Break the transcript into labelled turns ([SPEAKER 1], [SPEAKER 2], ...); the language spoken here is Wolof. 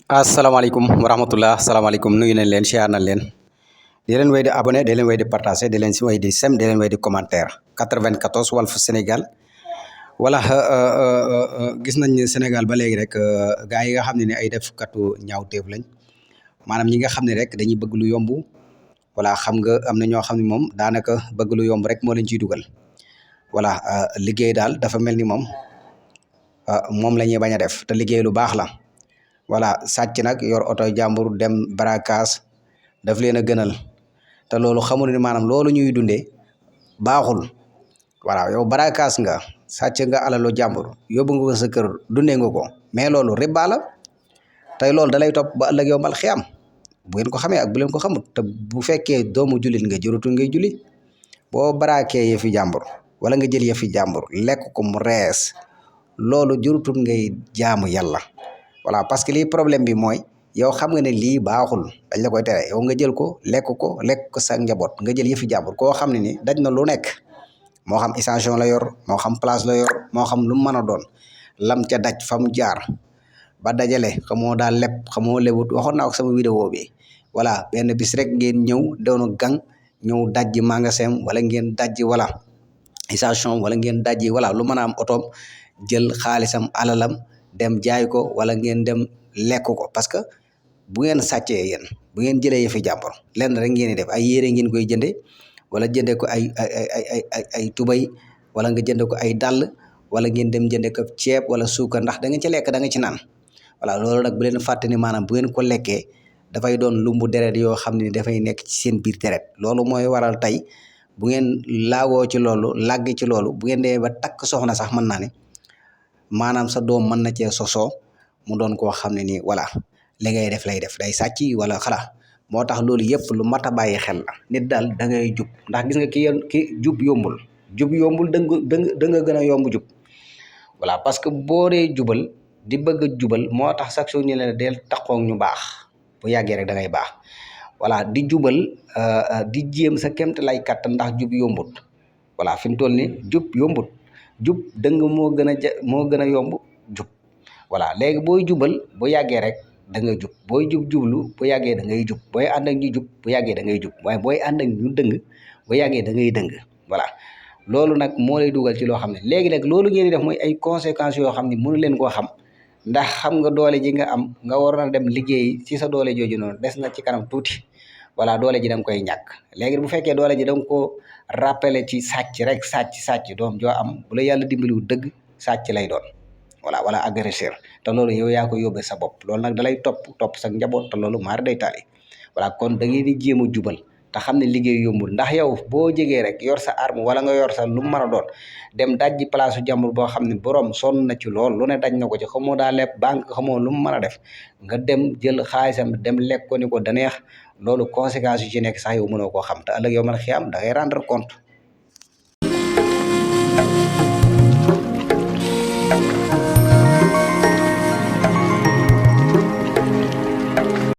[SPEAKER 1] asalaamaaleykum wa rahmatullah asalaamaaleykum nuyu nañ leen siyaar nañ leen di leen way di abonné di leen way di partagé di leen si way di sem di leen way di commentaire 94 Walf Sénégal voilà gis nañ ne Sénégal ba léegi rek gars yi nga xam ne ni ay def katu ñaawteef lañ maanaam ñi nga xam ne rek dañuy bëgg lu yomb voilà xam nga am na ñoo xam ne moom daanaka bëgg lu yomb rek moo leen ciy dugal voilà liggéey daal dafa mel ni moom la ñuy bañ a def te liggéey lu baax la. voilà sàcc nag yor oto jàmbur dem barakaas daf leen a gënal te loolu xamul ni maanaam loolu ñuy dundee baaxul voilà yow barakaas nga sàcc nga alalu jàmbur yóbbu nga ko sa kër dundee nga ko mais loolu riba la tey loolu da lay topp ba ëllëg yow mal xiyam bu ngeen ko xamee ak bu leen ko xamul te bu fekkee doomu jullit nga jërutul ngay julli boo barakee yëfi jàmbur wala nga jël yëfi jàmbur lekk ko mu rees loolu jërutul ngay jaamu yàlla. voilà parce que lii problème bi mooy yow xam nga ne lii baaxul dañ la koy tere yow nga jël ko lekk ko sa njaboot nga jël yëfi jàmbur koo xam ne ni daj na lu nekk moo xam extension la yor moo xam place la yor moo xam lu mu mën a doon lam ca daj fa mu jaar ba dajale xamoo daal leb xamoo lebut waxoon naa ko sama vidéo bi voilà benn bis rek ngeen ñëw doonu gang ñëw dajji magasin wala ngeen dajji wala extension wala ngeen dajji wala lu mën a am otoom jël xaalisam alalam dem jaay ko wala ngeen dem lekk ko parce que bu ngeen sàccee yéen bu ngeen jëlee yëfi jàmbur lenn rek ngeen di def ay yére ngeen koy jënde wala jënde ko ay tubay wala nga jënde ko ay dàll wala ngeen dem jënde ko ceeb wala suukar ndax da nga ci lekk da nga ci naan voilà loolu nag bu leen fàtte ni maanaam bu ngeen ko lekkee dafay doon lumbu deret yoo xam ne dafay nekk ci seen biir deret loolu mooy waral tey bu ngeen laagoo ci loolu làgg ci loolu bu ngeen demee ba takk soxna sax mën naa ne maanaam sa doom mën na cee sosoo mu doon koo xam ne nii voilà li ngay def lay def day sàcc wala xala moo tax loolu yëpp lu mat a bàyyi xel la nit daal da ngay jub ndax gis nga ki jub yombul da nga gën a yomb jub voilà parce que boo dee jubal di bëgg a jubal moo tax chaque jour ñu ne del taxoog ñu baax bu yàggee rek da ngay baax voilà di jubal di jéem sa kémt lay kattan ndax jub yombut voilà fi mu toll ni jub yombut jub dëng moo gën a yomb jub voilà léegi booy jubal bu yàggee rek da nga jub booy jublu bu yàggee da ngay jub booy ànd ak ñu jub bu yàggee da ngay jub waaye booy ànd ak ñu dëng bu yàggee da ngay dëng voilà loolu nag moo lay dugal ci loo xam ne léegi nag loolu ngeen di def mooy ay conséquences yoo xam ne mënu leen koo xam ndax xam nga doole ji nga am nga waroon a dem liggéey ci sa doole jooju noonu des na ci kanam tuuti voilà doole ji da nga koy ñàkk léegi bu fekkee doole ji da nga ko rappelé ci sàcc rek sàcc doom joo am bu la yàlla dimbaliwu dëgg sàcc lay doon voilà wala agresseur te loolu yow yaa ko yóbbee sa bopp loolu nag dalay topp sa njaboot te loolu maar day taali voilà kon da ngeen di jéem a jubal te xam ne liggéey yombul ndax yow boo jegee rek yor sa arme wala nga yor sa lu mu mën a doon dem dajji place jàmbur boo xam ne borom sonn na ci lool lu ne daj na ko ci xamoo daa leb banque xamoo lu mu mën a def nga dem jël xaalisam dem lekk ko ni ko daneex loolu conséquences yu ci nekk sax yow mënoo koo xam te ëllëg yow man xiyam da ngay rendre compte